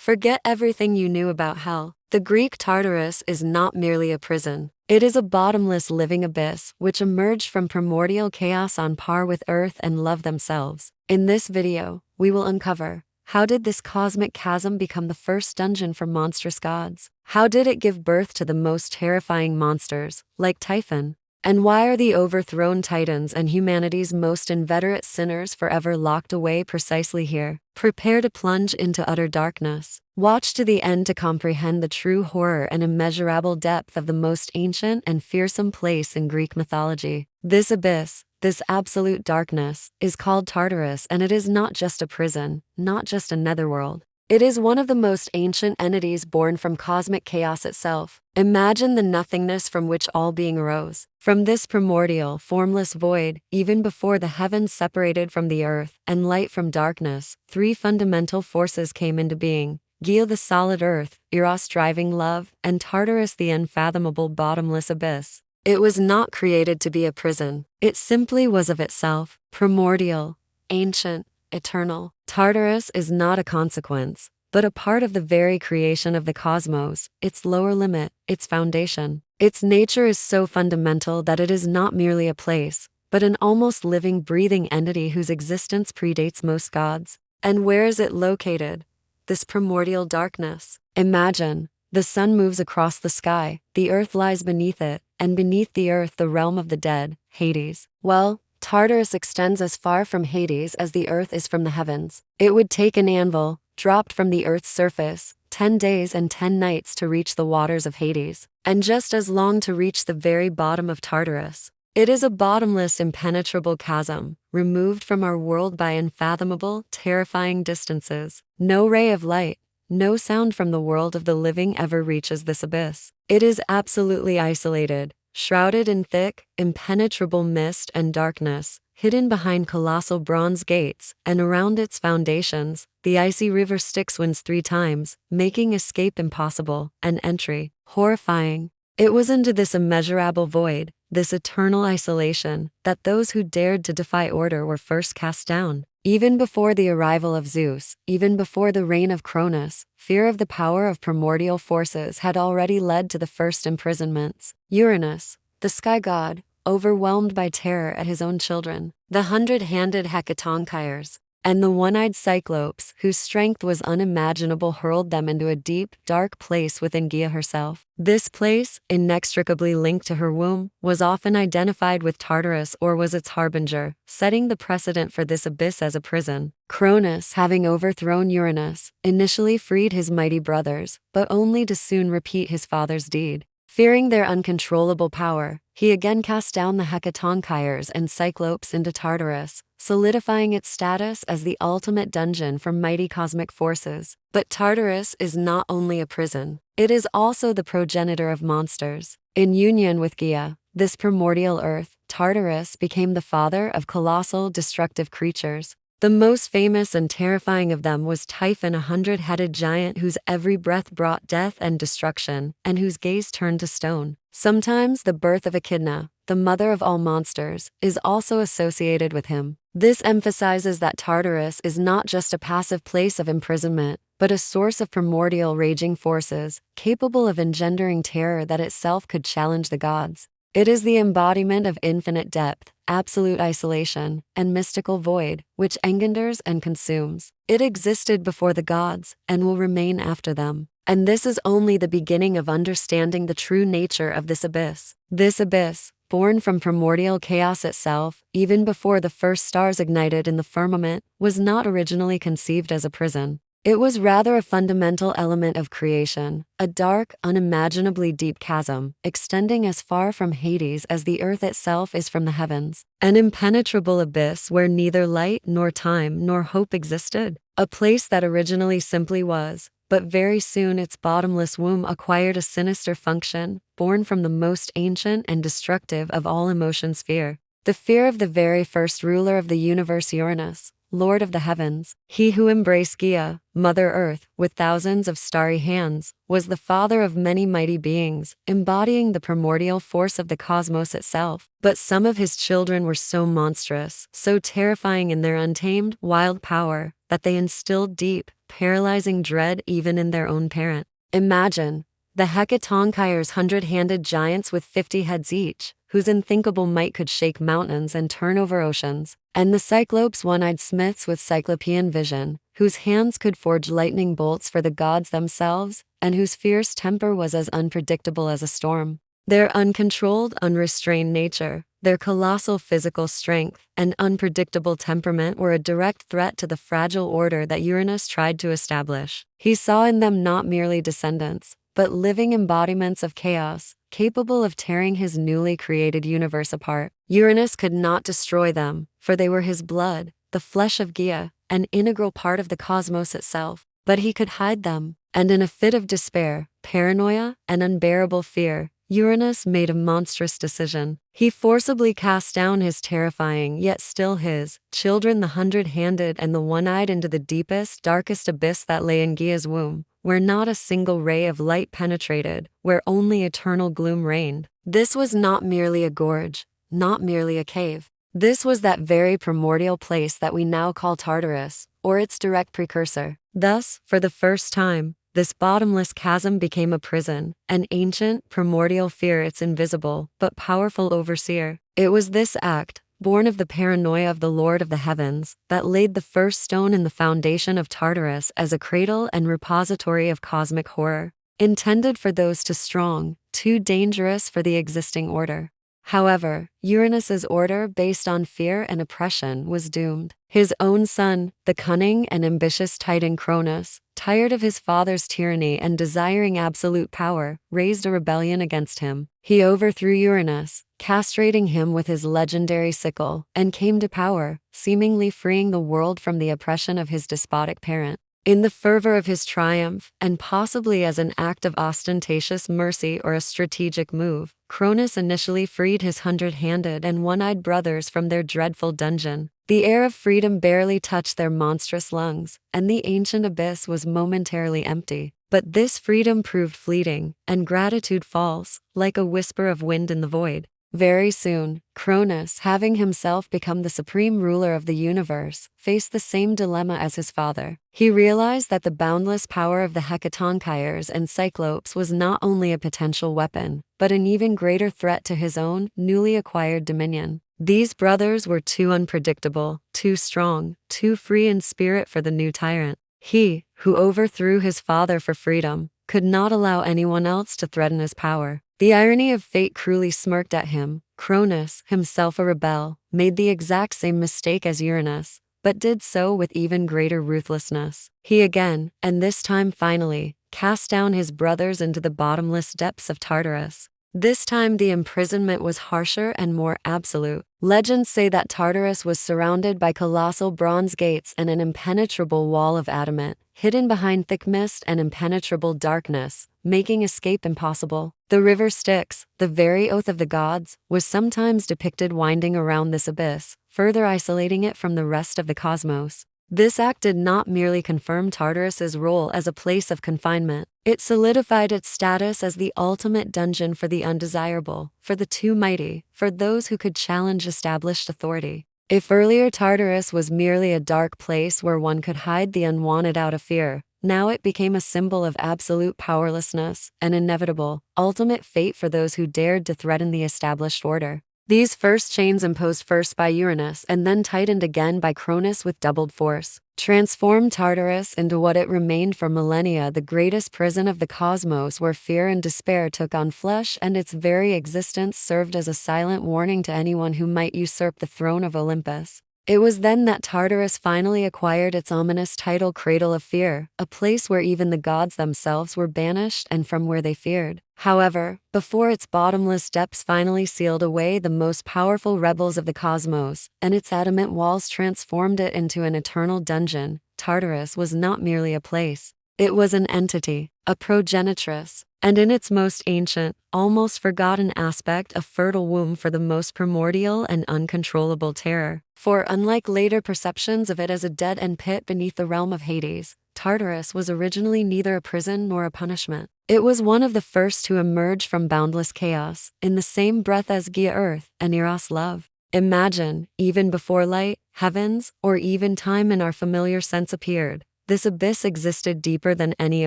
Forget everything you knew about hell. The Greek Tartarus is not merely a prison. It is a bottomless living abyss which emerged from primordial chaos on par with Earth and love themselves. In this video, we will uncover: how did this cosmic chasm become the first dungeon for monstrous gods? How did it give birth to the most terrifying monsters, like Typhon? And why are the overthrown titans and humanity's most inveterate sinners forever locked away precisely here? Prepare to plunge into utter darkness. Watch to the end to comprehend the true horror and immeasurable depth of the most ancient and fearsome place in Greek mythology. This abyss, this absolute darkness, is called Tartarus, and it is not just a prison, not just a netherworld. It is one of the most ancient entities born from cosmic chaos itself. Imagine the nothingness from which all being arose. From this primordial, formless void, even before the heavens separated from the earth, and light from darkness, three fundamental forces came into being: Gaia, the solid earth; Eros, driving love; and Tartarus, the unfathomable bottomless abyss. It was not created to be a prison. It simply was of itself, primordial, ancient, eternal. Tartarus is not a consequence, but a part of the very creation of the cosmos, its lower limit, its foundation. Its nature is so fundamental that it is not merely a place, but an almost living, breathing entity whose existence predates most gods. And where is it located? This primordial darkness. Imagine, the sun moves across the sky, the earth lies beneath it, and beneath the earth the realm of the dead, Hades. Well, Tartarus extends as far from Hades as the earth is from the heavens. It would take an anvil, dropped from the earth's surface, 10 days and 10 nights to reach the waters of Hades, and just as long to reach the very bottom of Tartarus. It is a bottomless, impenetrable chasm, removed from our world by unfathomable, terrifying distances. No ray of light, no sound from the world of the living ever reaches this abyss. It is absolutely isolated, shrouded in thick, impenetrable mist and darkness, hidden behind colossal bronze gates, and around its foundations, the icy river Styx winds 3 times, making escape impossible, and entry horrifying. It was into this immeasurable void, this eternal isolation, that those who dared to defy order were first cast down. Even before the arrival of Zeus, even before the reign of Cronus, fear of the power of primordial forces had already led to the first imprisonments. Uranus, the sky god, overwhelmed by terror at his own children; the 100-handed hecatonkairos, and the one-eyed cyclopes, whose strength was unimaginable, hurled them into a deep, dark place within Gaia herself. This place, inextricably linked to her womb, was often identified with Tartarus or was its harbinger, setting the precedent for this abyss as a prison. Cronus, having overthrown Uranus, initially freed his mighty brothers, but only to soon repeat his father's deed. Fearing their uncontrollable power, he again cast down the hecatonkairos and cyclopes into Tartarus, solidifying its status as the ultimate dungeon for mighty cosmic forces. But Tartarus is not only a prison, it is also the progenitor of monsters. In union with Gaia, this primordial earth, Tartarus became the father of colossal, destructive creatures. The most famous and terrifying of them was Typhon, a 100-headed giant whose every breath brought death and destruction, and whose gaze turned to stone. Sometimes the birth of Echidna, the mother of all monsters, is also associated with him. This emphasizes that Tartarus is not just a passive place of imprisonment, but a source of primordial raging forces, capable of engendering terror that itself could challenge the gods. It is the embodiment of infinite depth, absolute isolation, and mystical void, which engenders and consumes. It existed before the gods, and will remain after them. And this is only the beginning of understanding the true nature of this abyss. This abyss, born from primordial chaos itself, even before the first stars ignited in the firmament, was not originally conceived as a prison. It was rather a fundamental element of creation, a dark, unimaginably deep chasm, extending as far from Hades as the earth itself is from the heavens. An impenetrable abyss where neither light nor time nor hope existed. A place that originally simply was, but very soon its bottomless womb acquired a sinister function, born from the most ancient and destructive of all emotions: fear. The fear of the very first ruler of the universe, Uranus, Lord of the heavens. He who embraced Gaia, Mother Earth, with thousands of starry hands, was the father of many mighty beings, embodying the primordial force of the cosmos itself. But some of his children were so monstrous, so terrifying in their untamed, wild power, that they instilled deep, paralyzing dread even in their own parent. Imagine the Hecatonkaire's 100-handed giants with 50 heads each, whose unthinkable might could shake mountains and turn over oceans, and the Cyclops' one-eyed smiths with cyclopean vision, whose hands could forge lightning bolts for the gods themselves, and whose fierce temper was as unpredictable as a storm. Their uncontrolled, unrestrained nature, their colossal physical strength, and unpredictable temperament were a direct threat to the fragile order that Uranus tried to establish. He saw in them not merely descendants, but living embodiments of chaos, capable of tearing his newly created universe apart. Uranus could not destroy them, for they were his blood, the flesh of Gaia, an integral part of the cosmos itself. But he could hide them, and in a fit of despair, paranoia, and unbearable fear, Uranus made a monstrous decision. He forcibly cast down his terrifying, yet still his, children, the 100-handed and the one-eyed, into the deepest, darkest abyss that lay in Gaia's womb, where not a single ray of light penetrated, where only eternal gloom reigned. This was not merely a gorge, not merely a cave. This was that very primordial place that we now call Tartarus, or its direct precursor. Thus, for the first time, this bottomless chasm became a prison, an ancient, primordial fear its invisible, but powerful overseer. It was this act, born of the paranoia of the Lord of the heavens, that laid the first stone in the foundation of Tartarus as a cradle and repository of cosmic horror, intended for those too strong, too dangerous for the existing order. However, Uranus's order based on fear and oppression was doomed. His own son, the cunning and ambitious Titan Cronus, tired of his father's tyranny and desiring absolute power, raised a rebellion against him. He overthrew Uranus, castrating him with his legendary sickle, and came to power, seemingly freeing the world from the oppression of his despotic parent. In the fervor of his triumph, and possibly as an act of ostentatious mercy or a strategic move, Cronus initially freed his 100-handed and one-eyed brothers from their dreadful dungeon. The air of freedom barely touched their monstrous lungs, and the ancient abyss was momentarily empty. But this freedom proved fleeting, and gratitude false, like a whisper of wind in the void. Very soon, Cronus, having himself become the supreme ruler of the universe, faced the same dilemma as his father. He realized that the boundless power of the Hecatonkaire's and Cyclops was not only a potential weapon, but an even greater threat to his own, newly acquired dominion. These brothers were too unpredictable, too strong, too free in spirit for the new tyrant. He, who overthrew his father for freedom, could not allow anyone else to threaten his power. The irony of fate cruelly smirked at him. Cronus, himself a rebel, made the exact same mistake as Uranus, but did so with even greater ruthlessness. He again, and this time finally, cast down his brothers into the bottomless depths of Tartarus. This time the imprisonment was harsher and more absolute. Legends say that Tartarus was surrounded by colossal bronze gates and an impenetrable wall of adamant, hidden behind thick mist and impenetrable darkness, making escape impossible. The river Styx, the very oath of the gods, was sometimes depicted winding around this abyss, further isolating it from the rest of the cosmos. This act did not merely confirm Tartarus's role as a place of confinement. It solidified its status as the ultimate dungeon for the undesirable, for the too mighty, for those who could challenge established authority. If earlier Tartarus was merely a dark place where one could hide the unwanted out of fear, now it became a symbol of absolute powerlessness, an inevitable, ultimate fate for those who dared to threaten the established order. These first chains, imposed first by Uranus and then tightened again by Cronus with doubled force, transformed Tartarus into what it remained for millennia, the greatest prison of the cosmos, where fear and despair took on flesh, and its very existence served as a silent warning to anyone who might usurp the throne of Olympus. It was then that Tartarus finally acquired its ominous title, Cradle of Fear, a place where even the gods themselves were banished and from where they feared. However, before its bottomless depths finally sealed away the most powerful rebels of the cosmos, and its adamant walls transformed it into an eternal dungeon, Tartarus was not merely a place. It was an entity, a progenitress, and in its most ancient, almost forgotten aspect, a fertile womb for the most primordial and uncontrollable terror. For unlike later perceptions of it as a dead-end pit beneath the realm of Hades, Tartarus was originally neither a prison nor a punishment. It was one of the first to emerge from boundless chaos, in the same breath as Gaia Earth and Eros love. Imagine, even before light, heavens, or even time in our familiar sense appeared, this abyss existed deeper than any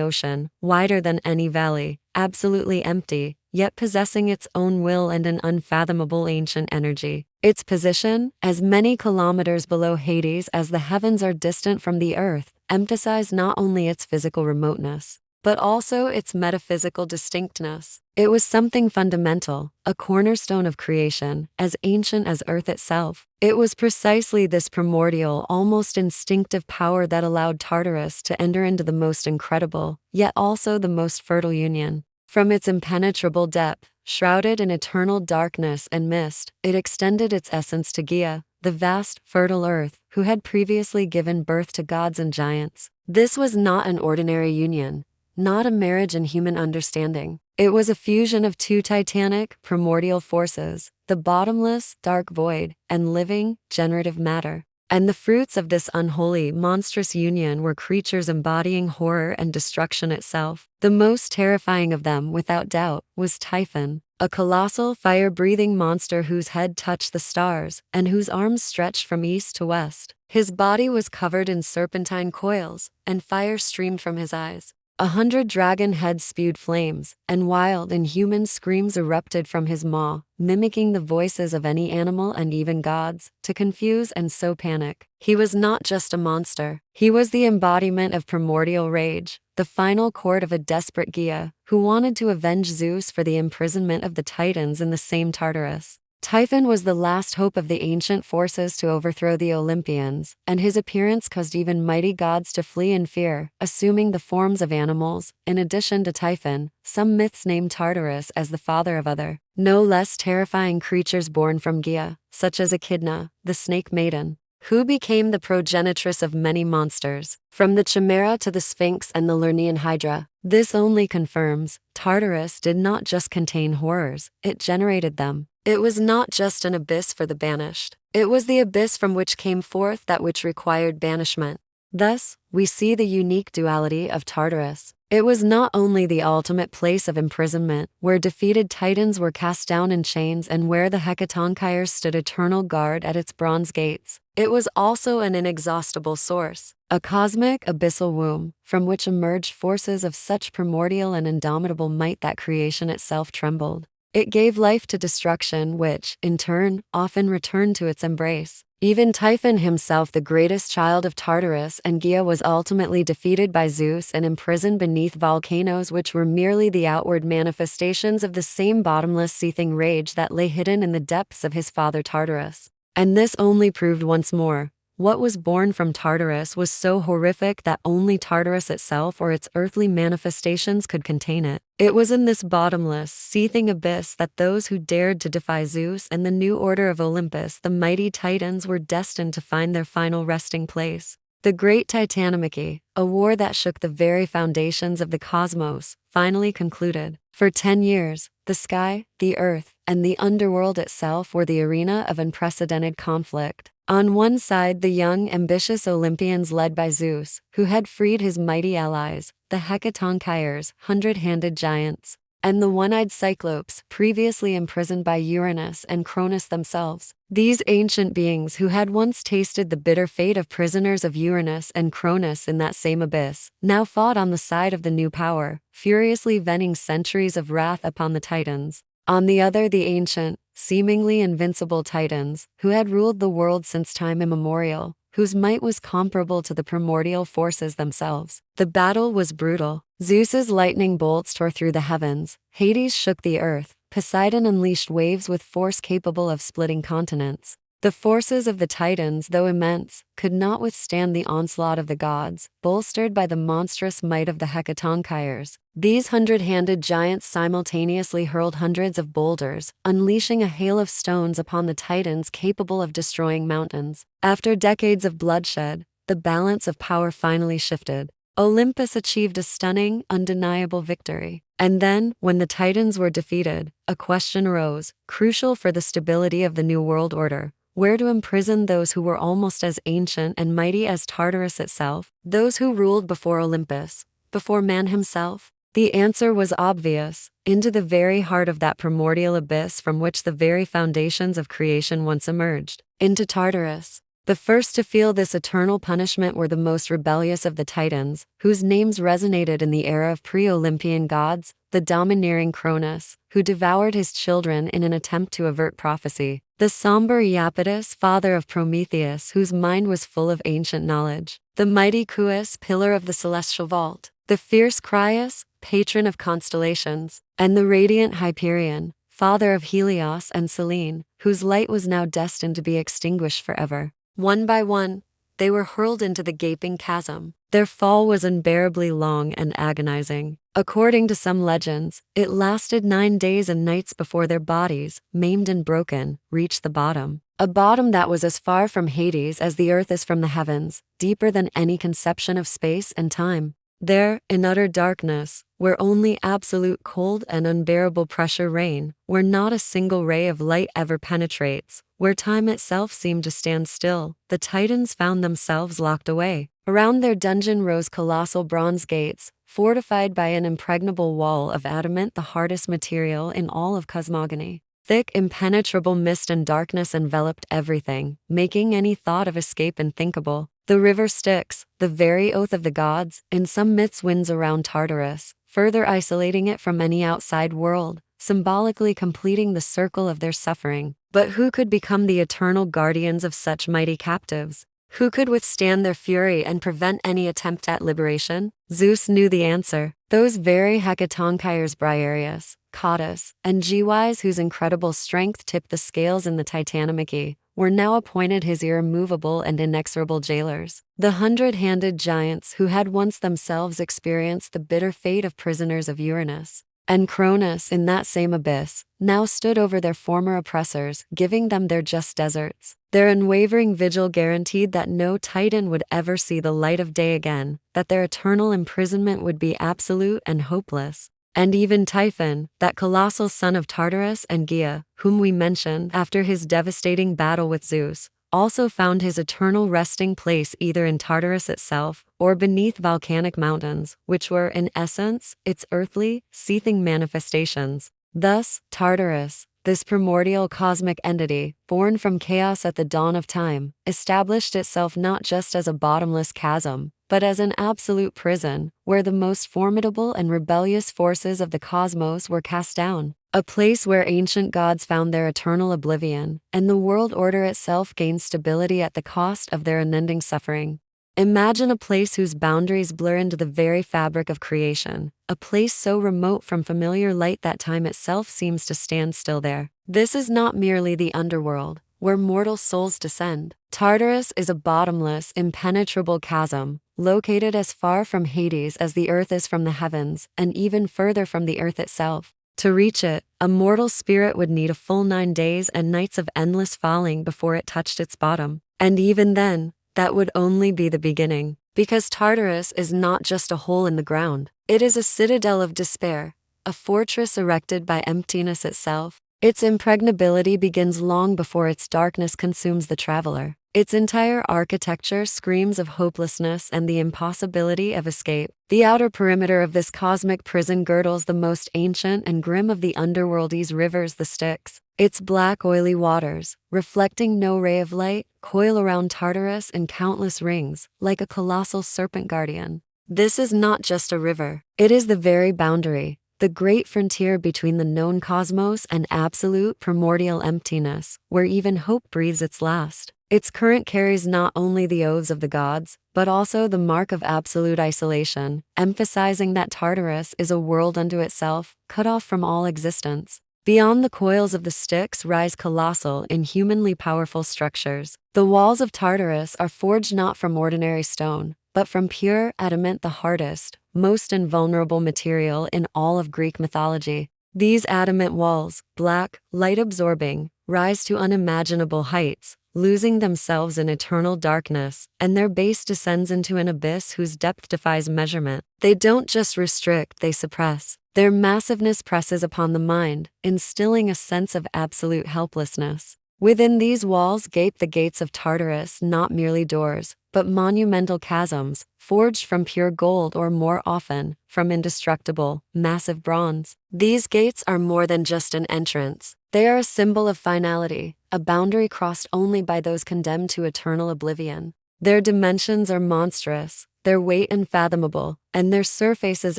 ocean, wider than any valley, absolutely empty, yet possessing its own will and an unfathomable ancient energy. Its position, as many kilometers below Hades as the heavens are distant from the earth, emphasized not only its physical remoteness, but also its metaphysical distinctness. It was something fundamental, a cornerstone of creation, as ancient as Earth itself. It was precisely this primordial, almost instinctive power that allowed Tartarus to enter into the most incredible, yet also the most fertile union. From its impenetrable depth, shrouded in eternal darkness and mist, it extended its essence to Gaia, the vast, fertile earth, who had previously given birth to gods and giants. This was not an ordinary union, not a marriage in human understanding. It was a fusion of two titanic, primordial forces, the bottomless, dark void, and living, generative matter. And the fruits of this unholy, monstrous union were creatures embodying horror and destruction itself. The most terrifying of them, without doubt, was Typhon, a colossal, fire-breathing monster whose head touched the stars, and whose arms stretched from east to west. His body was covered in serpentine coils, and fire streamed from his eyes. 100 dragon heads spewed flames, and wild, inhuman screams erupted from his maw, mimicking the voices of any animal and even gods, to confuse and sow panic. He was not just a monster. He was the embodiment of primordial rage, the final chord of a desperate Gaia, who wanted to avenge Zeus for the imprisonment of the Titans in the same Tartarus. Typhon was the last hope of the ancient forces to overthrow the Olympians, and his appearance caused even mighty gods to flee in fear, assuming the forms of animals. In addition to Typhon, some myths name Tartarus as the father of other, no less terrifying creatures born from Gaia, such as Echidna, the snake maiden, who became the progenitress of many monsters. From the Chimera to the Sphinx and the Lernaean Hydra, this only confirms, Tartarus did not just contain horrors, it generated them. It was not just an abyss for the banished. It was the abyss from which came forth that which required banishment. Thus, we see the unique duality of Tartarus. It was not only the ultimate place of imprisonment, where defeated titans were cast down in chains and where the Hecatonchires stood eternal guard at its bronze gates. It was also an inexhaustible source, a cosmic, abyssal womb, from which emerged forces of such primordial and indomitable might that creation itself trembled. It gave life to destruction which, in turn, often returned to its embrace. Even Typhon himself, the greatest child of Tartarus and Gaia, was ultimately defeated by Zeus and imprisoned beneath volcanoes which were merely the outward manifestations of the same bottomless seething rage that lay hidden in the depths of his father Tartarus. And this only proved once more, what was born from Tartarus was so horrific that only Tartarus itself or its earthly manifestations could contain it. It was in this bottomless, seething abyss that those who dared to defy Zeus and the new order of Olympus, the mighty Titans, were destined to find their final resting place. The Great Titanomachy, a war that shook the very foundations of the cosmos, finally concluded. For 10 years, the sky, the earth, and the underworld itself were the arena of unprecedented conflict. On one side, the young, ambitious Olympians led by Zeus, who had freed his mighty allies, the Hecatonchires, 100-handed giants, and the one-eyed Cyclopes, previously imprisoned by Uranus and Cronus themselves. These ancient beings who had once tasted the bitter fate of prisoners of Uranus and Cronus in that same abyss, now fought on the side of the new power, furiously venting centuries of wrath upon the Titans. On the other, the ancient, seemingly invincible Titans, who had ruled the world since time immemorial, whose might was comparable to the primordial forces themselves. The battle was brutal. Zeus's lightning bolts tore through the heavens, Hades shook the earth, Poseidon unleashed waves with force capable of splitting continents. The forces of the Titans, though immense, could not withstand the onslaught of the gods, bolstered by the monstrous might of the Hecatonchires. These 100-handed giants simultaneously hurled hundreds of boulders, unleashing a hail of stones upon the Titans capable of destroying mountains. After decades of bloodshed, the balance of power finally shifted. Olympus achieved a stunning, undeniable victory. And then, when the Titans were defeated, a question arose, crucial for the stability of the New World Order: where to imprison those who were almost as ancient and mighty as Tartarus itself, those who ruled before Olympus, before man himself? The answer was obvious: into the very heart of that primordial abyss from which the very foundations of creation once emerged, into Tartarus. The first to feel this eternal punishment were the most rebellious of the Titans, whose names resonated in the era of pre-Olympian gods: the domineering Cronus, who devoured his children in an attempt to avert prophecy; the somber Iapetus, father of Prometheus, whose mind was full of ancient knowledge; the mighty Cuus, pillar of the celestial vault; the fierce Crius, patron of constellations; and the radiant Hyperion, father of Helios and Selene, whose light was now destined to be extinguished forever. One by one, they were hurled into the gaping chasm. Their fall was unbearably long and agonizing. According to some legends, it lasted 9 days and nights before their bodies, maimed and broken, reached the bottom. A bottom that was as far from Hades as the earth is from the heavens, deeper than any conception of space and time. There, in utter darkness, where only absolute cold and unbearable pressure reign, where not a single ray of light ever penetrates, where time itself seemed to stand still, the Titans found themselves locked away. Around their dungeon rose colossal bronze gates, fortified by an impregnable wall of adamant, the hardest material in all of cosmogony. Thick, impenetrable mist and darkness enveloped everything, making any thought of escape unthinkable. The river Styx, the very oath of the gods, in some myths winds around Tartarus, further isolating it from any outside world, symbolically completing the circle of their suffering. But who could become the eternal guardians of such mighty captives? Who could withstand their fury and prevent any attempt at liberation? Zeus knew the answer. Those very Hecatonkires Briareus, Cottus, and Gewys, whose incredible strength tipped the scales in the Titanomachy, were now appointed his irremovable and inexorable jailers. The 100-handed giants who had once themselves experienced the bitter fate of prisoners of Uranus and Cronus in that same abyss, now stood over their former oppressors, giving them their just deserts. Their unwavering vigil guaranteed that no Titan would ever see the light of day again, that their eternal imprisonment would be absolute and hopeless. And even Typhon, that colossal son of Tartarus and Gaia, whom we mentioned after his devastating battle with Zeus, also found his eternal resting place either in Tartarus itself or beneath volcanic mountains, which were, in essence, its earthly, seething manifestations. Thus, Tartarus, this primordial cosmic entity, born from chaos at the dawn of time, established itself not just as a bottomless chasm, but as an absolute prison, where the most formidable and rebellious forces of the cosmos were cast down. A place where ancient gods found their eternal oblivion, and the world order itself gained stability at the cost of their unending suffering. Imagine a place whose boundaries blur into the very fabric of creation, a place so remote from familiar light that time itself seems to stand still there. This is not merely the underworld, where mortal souls descend. Tartarus is a bottomless, impenetrable chasm, located as far from Hades as the earth is from the heavens, and even further from the earth itself. To reach it, a mortal spirit would need a full 9 days and nights of endless falling before it touched its bottom. And even then, that would only be the beginning. Because Tartarus is not just a hole in the ground. It is a citadel of despair, a fortress erected by emptiness itself. Its impregnability begins long before its darkness consumes the traveler. Its entire architecture screams of hopelessness and the impossibility of escape. The outer perimeter of this cosmic prison girdles the most ancient and grim of the underworld's rivers, the Styx. Its black, oily waters, reflecting no ray of light, coil around Tartarus in countless rings, like a colossal serpent guardian. This is not just a river. It is the very boundary, the great frontier between the known cosmos and absolute primordial emptiness, where even hope breathes its last. Its current carries not only the oaths of the gods, but also the mark of absolute isolation, emphasizing that Tartarus is a world unto itself, cut off from all existence. Beyond the coils of the Styx rise colossal, inhumanly powerful structures. The walls of Tartarus are forged not from ordinary stone, but from pure adamant, the hardest, most invulnerable material in all of Greek mythology. These adamant walls, black, light-absorbing, rise to unimaginable heights, losing themselves in eternal darkness, and their base descends into an abyss whose depth defies measurement. They don't just restrict, they suppress. Their massiveness presses upon the mind, instilling a sense of absolute helplessness. Within these walls gape the gates of Tartarus, not merely doors, but monumental chasms, forged from pure gold or more often, from indestructible, massive bronze. These gates are more than just an entrance. They are a symbol of finality, a boundary crossed only by those condemned to eternal oblivion. Their dimensions are monstrous, their weight unfathomable, and their surfaces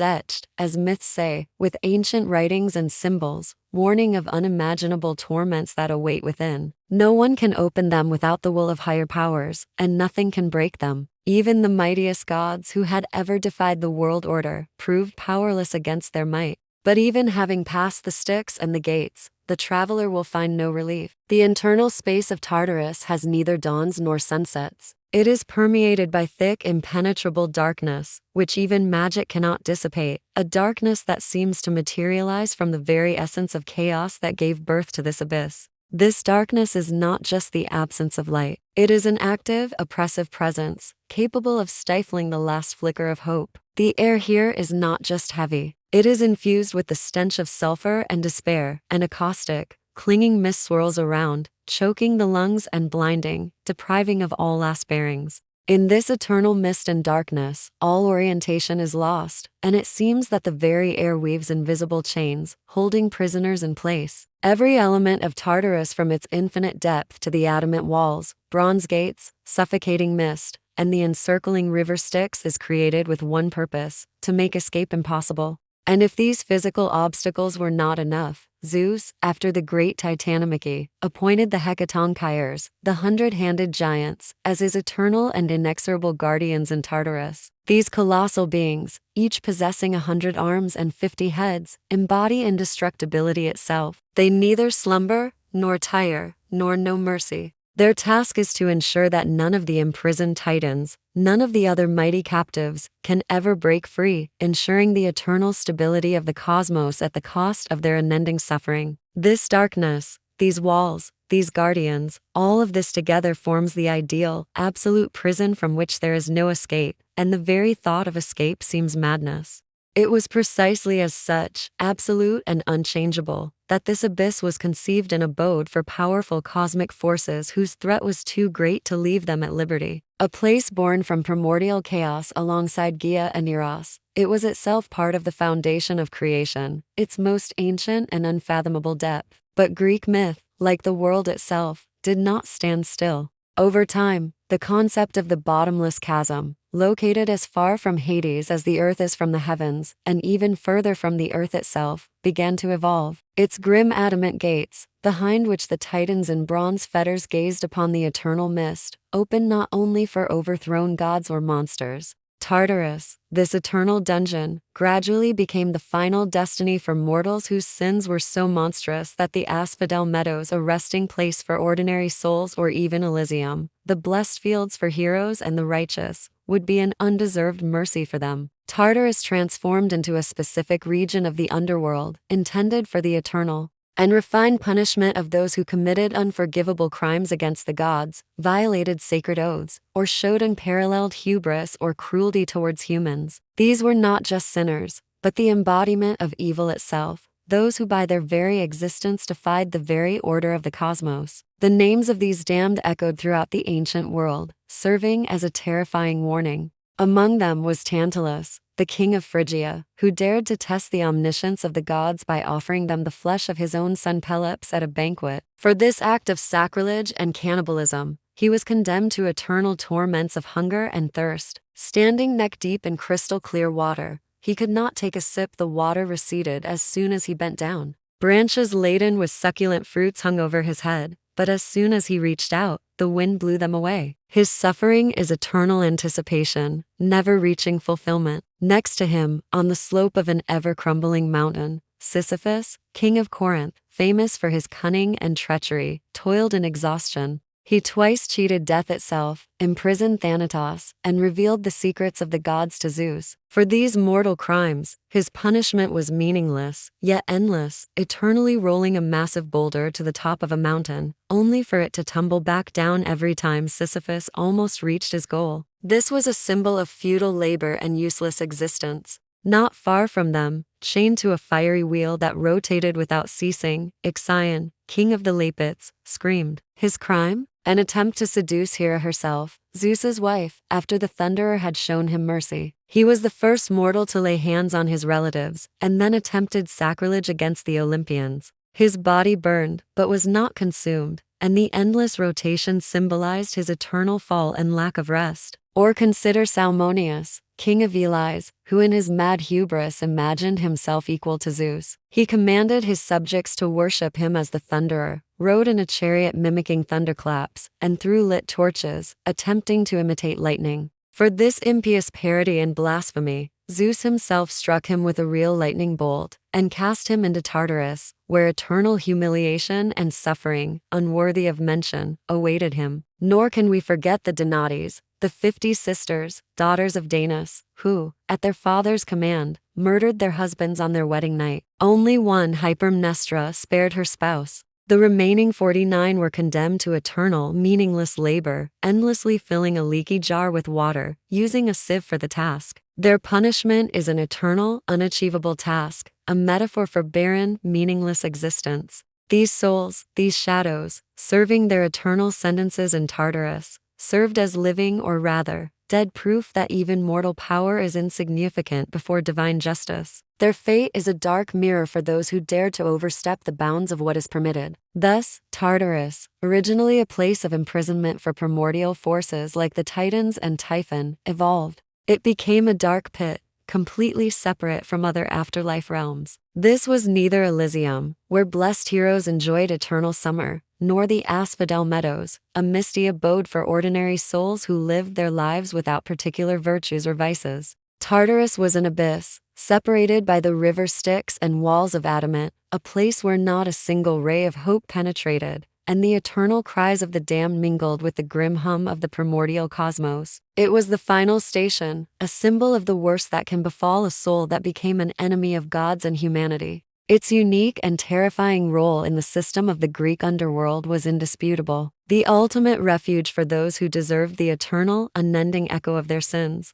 etched, as myths say, with ancient writings and symbols, warning of unimaginable torments that await within. No one can open them without the will of higher powers, and nothing can break them. Even the mightiest gods who had ever defied the world order proved powerless against their might. But even having passed the Styx and the gates, the traveler will find no relief. The internal space of Tartarus has neither dawns nor sunsets. It is permeated by thick, impenetrable darkness, which even magic cannot dissipate, a darkness that seems to materialize from the very essence of chaos that gave birth to this abyss. This darkness is not just the absence of light. It is an active, oppressive presence, capable of stifling the last flicker of hope. The air here is not just heavy. It is infused with the stench of sulfur and despair, and a caustic, clinging mist swirls around, choking the lungs and blinding, depriving of all last bearings. In this eternal mist and darkness, all orientation is lost, and it seems that the very air weaves invisible chains, holding prisoners in place. Every element of Tartarus, from its infinite depth to the adamant walls, bronze gates, suffocating mist, and the encircling river Styx, is created with one purpose: to make escape impossible. And if these physical obstacles were not enough, Zeus, after the great titanomachy, appointed the Hecatonchires, the 100-handed giants, as his eternal and inexorable guardians in Tartarus. These colossal beings, each possessing 100 arms and 50 heads, embody indestructibility itself. They neither slumber, nor tire, nor know mercy. Their task is to ensure that none of the imprisoned titans, none of the other mighty captives, can ever break free, ensuring the eternal stability of the cosmos at the cost of their unending suffering. This darkness, these walls, these guardians, all of this together forms the ideal, absolute prison from which there is no escape, and the very thought of escape seems madness. It was precisely as such, absolute and unchangeable, that this abyss was conceived, an abode for powerful cosmic forces whose threat was too great to leave them at liberty. A place born from primordial chaos alongside Gaia and Eros, it was itself part of the foundation of creation, its most ancient and unfathomable depth. But Greek myth, like the world itself, did not stand still. Over time, the concept of the bottomless chasm, located as far from Hades as the earth is from the heavens, and even further from the earth itself, began to evolve. Its grim adamant gates, behind which the titans in bronze fetters gazed upon the eternal mist, opened not only for overthrown gods or monsters. Tartarus, this eternal dungeon, gradually became the final destiny for mortals whose sins were so monstrous that the asphodel meadows, a resting place for ordinary souls, or even Elysium, the blessed fields for heroes and the righteous, would be an undeserved mercy for them. Tartarus transformed into a specific region of the underworld, intended for the eternal and refined punishment of those who committed unforgivable crimes against the gods, violated sacred oaths, or showed unparalleled hubris or cruelty towards humans. These were not just sinners, but the embodiment of evil itself, those who by their very existence defied the very order of the cosmos. The names of these damned echoed throughout the ancient world, serving as a terrifying warning. Among them was Tantalus, the king of Phrygia, who dared to test the omniscience of the gods by offering them the flesh of his own son Pelops at a banquet. For this act of sacrilege and cannibalism, he was condemned to eternal torments of hunger and thirst. Standing neck-deep in crystal-clear water, he could not take a sip. The water receded as soon as he bent down. Branches laden with succulent fruits hung over his head, but as soon as he reached out, the wind blew them away. His suffering is eternal anticipation, never reaching fulfillment. Next to him, on the slope of an ever-crumbling mountain, Sisyphus, king of Corinth, famous for his cunning and treachery, toiled in exhaustion. He twice cheated death itself, imprisoned Thanatos, and revealed the secrets of the gods to Zeus. For these mortal crimes, his punishment was meaningless, yet endless, eternally rolling a massive boulder to the top of a mountain, only for it to tumble back down every time Sisyphus almost reached his goal. This was a symbol of futile labor and useless existence. Not far from them, chained to a fiery wheel that rotated without ceasing, Ixion, king of the Lapids, screamed. His crime? An attempt to seduce Hera herself, Zeus's wife, after the Thunderer had shown him mercy. He was the first mortal to lay hands on his relatives, and then attempted sacrilege against the Olympians. His body burned, but was not consumed, and the endless rotation symbolized his eternal fall and lack of rest. Or consider Salmoneus, king of Elis, who in his mad hubris imagined himself equal to Zeus. He commanded his subjects to worship him as the Thunderer, rode in a chariot mimicking thunderclaps, and threw lit torches, attempting to imitate lightning. For this impious parody and blasphemy, Zeus himself struck him with a real lightning bolt, and cast him into Tartarus, where eternal humiliation and suffering, unworthy of mention, awaited him. Nor can we forget the Donati's, the 50 sisters, daughters of Danus, who, at their father's command, murdered their husbands on their wedding night. Only one Hypermnestra spared her spouse. The remaining 49 were condemned to eternal, meaningless labor, endlessly filling a leaky jar with water, using a sieve for the task. Their punishment is an eternal, unachievable task, a metaphor for barren, meaningless existence. These souls, these shadows, serving their eternal sentences in Tartarus, served as living or rather, dead proof that even mortal power is insignificant before divine justice. Their fate is a dark mirror for those who dare to overstep the bounds of what is permitted. Thus, Tartarus, originally a place of imprisonment for primordial forces like the Titans and Typhon, evolved. It became a dark pit, completely separate from other afterlife realms. This was neither Elysium, where blessed heroes enjoyed eternal summer, nor the asphodel meadows, a misty abode for ordinary souls who lived their lives without particular virtues or vices. Tartarus was an abyss, separated by the river Styx and walls of adamant, a place where not a single ray of hope penetrated, and the eternal cries of the damned mingled with the grim hum of the primordial cosmos. It was the final station, a symbol of the worst that can befall a soul that became an enemy of gods and humanity. Its unique and terrifying role in the system of the Greek underworld was indisputable, the ultimate refuge for those who deserved the eternal, unending echo of their sins.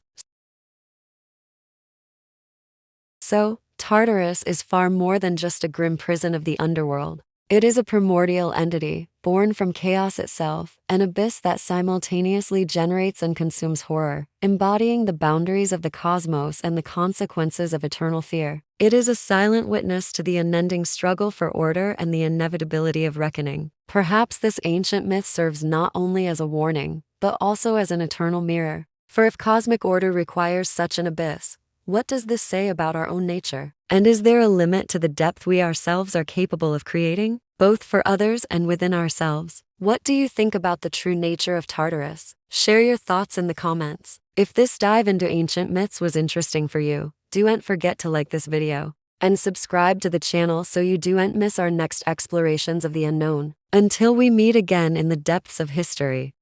So, Tartarus is far more than just a grim prison of the underworld. It is a primordial entity, born from chaos itself, an abyss that simultaneously generates and consumes horror, embodying the boundaries of the cosmos and the consequences of eternal fear. It is a silent witness to the unending struggle for order and the inevitability of reckoning. Perhaps this ancient myth serves not only as a warning, but also as an eternal mirror. For if cosmic order requires such an abyss, what does this say about our own nature? And is there a limit to the depth we ourselves are capable of creating, both for others and within ourselves? What do you think about the true nature of Tartarus? Share your thoughts in the comments. If this dive into ancient myths was interesting for you, don't forget to like this video and subscribe to the channel so you don't miss our next explorations of the unknown. Until we meet again in the depths of history.